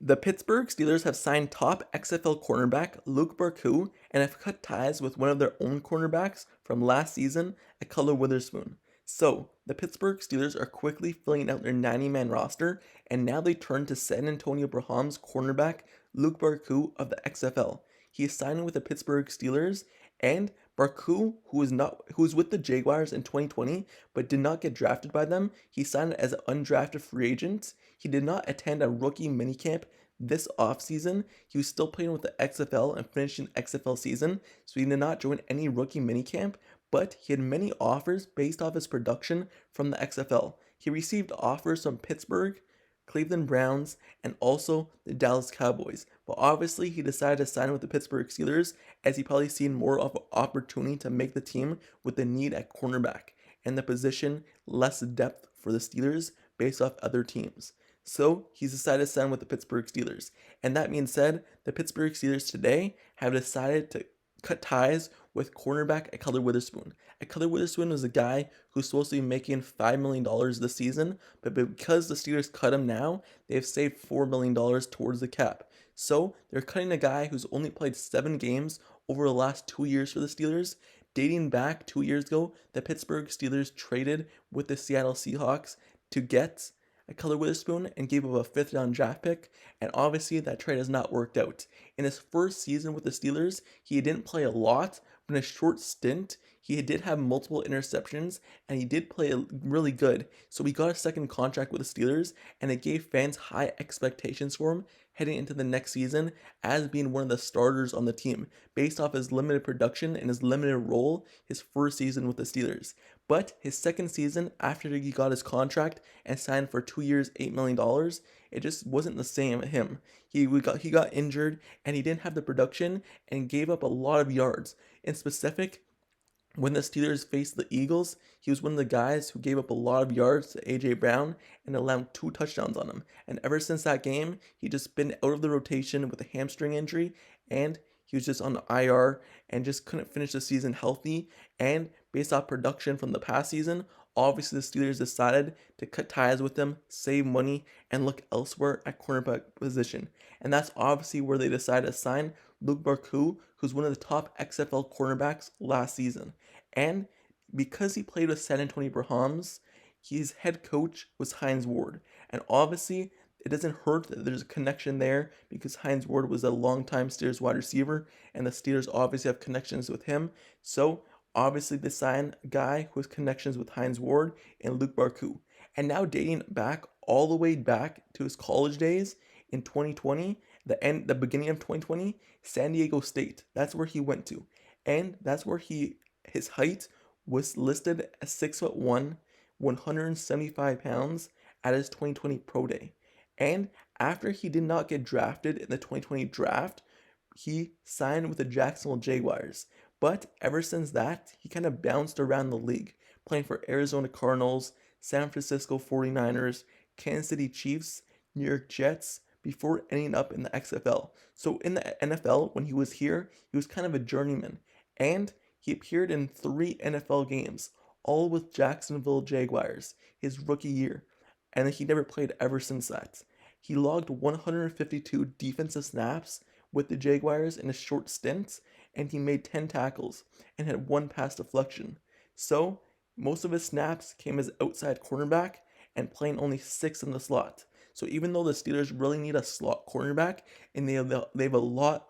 The Pittsburgh Steelers have signed top XFL cornerback Luke Barku and have cut ties with one of their own cornerbacks from last season, Ahkello Witherspoon. So, the Pittsburgh Steelers are quickly filling out their 90-man roster, and now they turn to San Antonio Brahms cornerback Luke Barku of the XFL. He is signing with the Pittsburgh Steelers, and Barku, who was with the Jaguars in 2020 but did not get drafted by them, he signed as an undrafted free agent. He did not attend a rookie minicamp this offseason. He was still playing with the XFL and finishing XFL season, so he did not join any rookie minicamp, but he had many offers based off his production from the XFL. He received offers from Pittsburgh, Cleveland Browns, and also the Dallas Cowboys. But obviously, he decided to sign with the Pittsburgh Steelers as he probably seen more of an opportunity to make the team with the need at cornerback and the position less depth for the Steelers based off other teams. So he's decided to sign with the Pittsburgh Steelers. And that being said, the Pittsburgh Steelers today have decided to cut ties with cornerback Ahkello Witherspoon. Ahkello Witherspoon was a guy who's supposed to be making $5 million this season, but because the Steelers cut him now, they have saved $4 million towards the cap. So they're cutting a guy who's only played 7 games over the last 2 years for the Steelers. Dating back 2 years ago, the Pittsburgh Steelers traded with the Seattle Seahawks to get Ahkello Witherspoon and gave up a 5th-round draft pick, and obviously that trade has not worked out. In his first season with the Steelers, he didn't play a lot, but in a short stint, he did have multiple interceptions, and he did play really good. So he got a second contract with the Steelers, and it gave fans high expectations for him heading into the next season as being one of the starters on the team, based off his limited production and his limited role his first season with the Steelers. But his second season, after he got his contract and signed for 2 years, $8 million, it just wasn't the same at him. He got injured and he didn't have the production and gave up a lot of yards. In specific, when the Steelers faced the Eagles, he was one of the guys who gave up a lot of yards to A.J. Brown and allowed 2 touchdowns on him. And ever since that game, he just been out of the rotation with a hamstring injury, and he was just on the IR and just couldn't finish the season healthy. And based off production from the past season, obviously the Steelers decided to cut ties with him, save money, and look elsewhere at cornerback position. And that's obviously where they decided to sign Luke Barku, who's one of the top XFL cornerbacks last season. And because he played with San Antonio Brahms, his head coach was Hines Ward. And obviously, it doesn't hurt that there's a connection there because Hines Ward was a longtime Steelers wide receiver, and the Steelers obviously have connections with him. So obviously, they signed a guy who has connections with Hines Ward and Luke Barku. And now dating back all the way back to his college days in 2020, the beginning of 2020, San Diego State. That's where he went to, and that's where his height was listed as 6'1", 175 pounds at his 2020 pro day. And after he did not get drafted in the 2020 draft, he signed with the Jacksonville Jaguars. But ever since that, he kind of bounced around the league, playing for Arizona Cardinals, San Francisco 49ers, Kansas City Chiefs, New York Jets, before ending up in the XFL. So in the NFL, when he was here, he was kind of a journeyman. And he appeared in 3 NFL games, all with Jacksonville Jaguars, his rookie year. And he never played ever since that. He logged 152 defensive snaps with the Jaguars in a short stint, and he made 10 tackles and had 1 pass deflection. So, most of his snaps came as outside cornerback and playing only 6 in the slot. So even though the Steelers really need a slot cornerback and they have a lot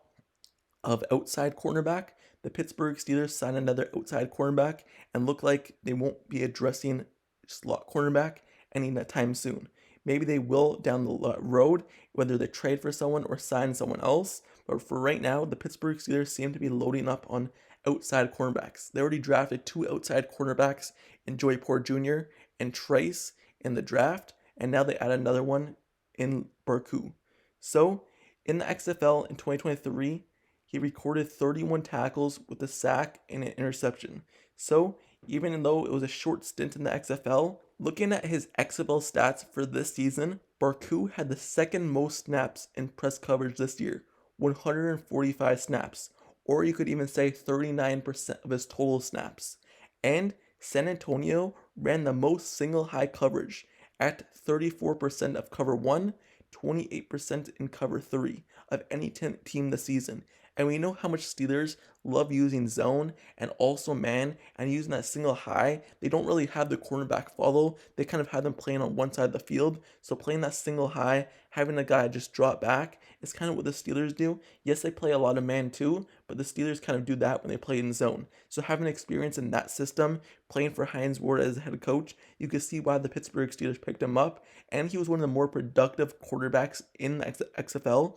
of outside cornerback, the Pittsburgh Steelers signed another outside cornerback and look like they won't be addressing slot cornerback anytime soon. Maybe they will down the road, whether they trade for someone or sign someone else. But for right now, the Pittsburgh Steelers seem to be loading up on outside cornerbacks. They already drafted 2 outside cornerbacks in Joey Porter Jr. and Trace in the draft, and now they add another one in Barku. So, in the XFL in 2023, he recorded 31 tackles with a sack and an interception. So, even though it was a short stint in the XFL, looking at his XFL stats for this season, Barku had the second most snaps in press coverage this year, 145 snaps, or you could even say 39% of his total snaps. And San Antonio ran the most single high coverage at 34% of cover 1, 28% in cover 3 of any team this season. And we know how much Steelers love using zone and also man and using that single high. They don't really have the cornerback follow. They kind of have them playing on one side of the field. So playing that single high, having a guy just drop back is kind of what the Steelers do. Yes, they play a lot of man too, but the Steelers kind of do that when they play in zone. So having experience in that system, playing for Hines Ward as head coach, you can see why the Pittsburgh Steelers picked him up. And he was one of the more productive quarterbacks in the XFL.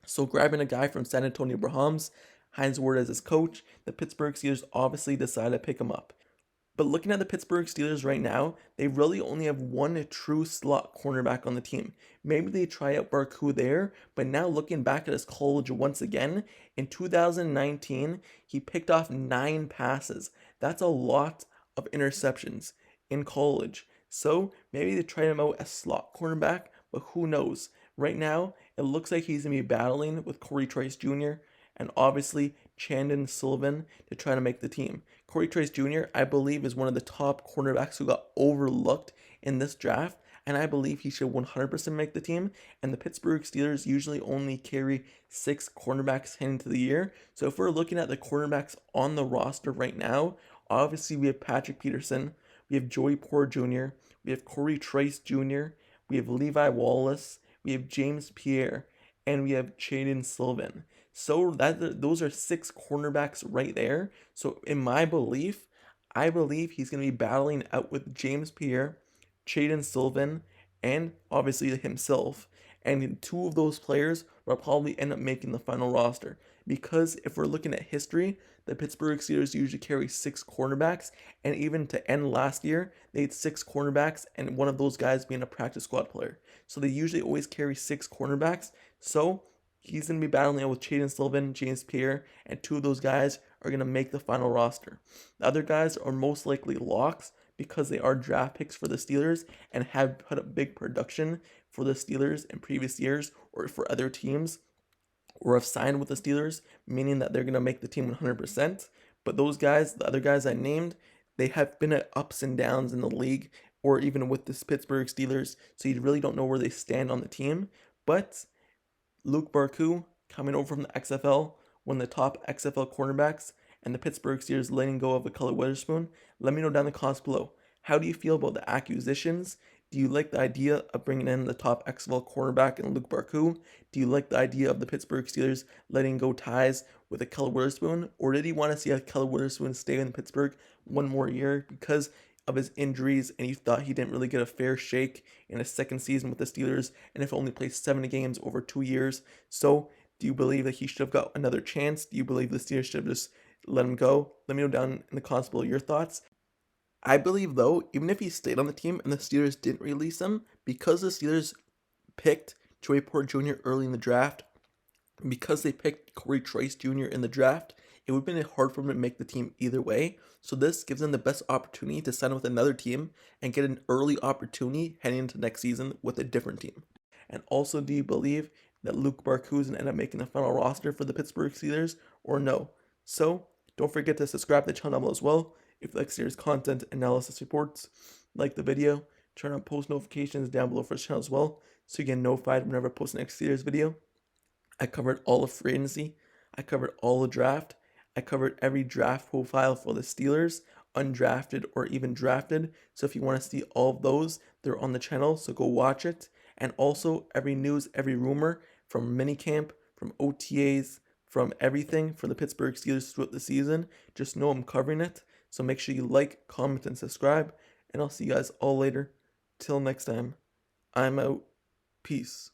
So grabbing a guy from San Antonio Brahms, Hines Ward as his coach, the Pittsburgh Steelers obviously decided to pick him up. But looking at the Pittsburgh Steelers right now, they really only have one true slot cornerback on the team. Maybe they try out Barku there, but now looking back at his college once again, in 2019, he picked off 9 passes. That's a lot of interceptions in college. So maybe they try him out as slot cornerback, but who knows? Right now, it looks like he's going to be battling with Corey Trice Jr. and obviously Chandon Sullivan to try to make the team. Corey Trice Jr., I believe, is one of the top cornerbacks who got overlooked in this draft, and I believe he should 100% make the team. And the Pittsburgh Steelers usually only carry 6 cornerbacks heading into the year. So if we're looking at the cornerbacks on the roster right now, obviously we have Patrick Peterson, we have Joey Porter Jr., we have Corey Trice Jr., we have Levi Wallace, we have James Pierre, and we have Chandon Sullivan. So those are 6 cornerbacks right there. So in my belief, I believe he's going to be battling out with James Pierre, Chandon Sullivan, and obviously himself. And 2 of those players will probably end up making the final roster. Because if we're looking at history, the Pittsburgh Steelers usually carry 6 cornerbacks. And even to end last year, they had 6 cornerbacks, and one of those guys being a practice squad player. So they usually always carry 6 cornerbacks. So he's going to be battling out with Chandon Sullivan, James Pierre, and 2 of those guys are going to make the final roster. The other guys are most likely locks because they are draft picks for the Steelers and have put up big production for the Steelers in previous years or for other teams, or have signed with the Steelers, meaning that they're going to make the team 100%. But those guys, the other guys I named, they have been at ups and downs in the league or even with the Pittsburgh Steelers, so you really don't know where they stand on the team. But Luke Barku, coming over from the XFL, one of the top XFL cornerbacks, and the Pittsburgh Steelers letting go of Ahkello Witherspoon. Let me know down in the comments below. How do you feel about the acquisitions? Do you like the idea of bringing in the top XFL cornerback in Luke Barku? Do you like the idea of the Pittsburgh Steelers letting go ties with Ahkello Witherspoon? Or did you want to see Ahkello Witherspoon stay in Pittsburgh one more year because of his injuries and you thought he didn't really get a fair shake in his second season with the Steelers and if only played 7 games over 2 years? So do you believe that he should have got another chance? Do you believe the Steelers should have just let him go? Let me know down in the comments below your thoughts. I believe, though, even if he stayed on the team and the Steelers didn't release him, because the Steelers picked Joey Porter Jr. early in the draft, because they picked Corey Trice Jr. in the draft, it would have been hard for him to make the team either way. So this gives them the best opportunity to sign with another team and get an early opportunity heading into next season with a different team. And also, do you believe that Luke Barku is going to end up making the final roster for the Pittsburgh Steelers or no? So don't forget to subscribe to the channel as well. If you like Steelers content analysis reports, like the video, turn on post notifications down below for the channel as well so you get notified whenever I post the next Steelers video. I covered all of free agency. I covered all the draft. I covered every draft profile for the Steelers, undrafted or even drafted. So if you want to see all of those, they're on the channel, so go watch it. And also every news, every rumor from minicamp, from OTAs, from everything for the Pittsburgh Steelers throughout the season. Just know I'm covering it. So make sure you like, comment, and subscribe. And I'll see you guys all later. Till next time, I'm out. Peace.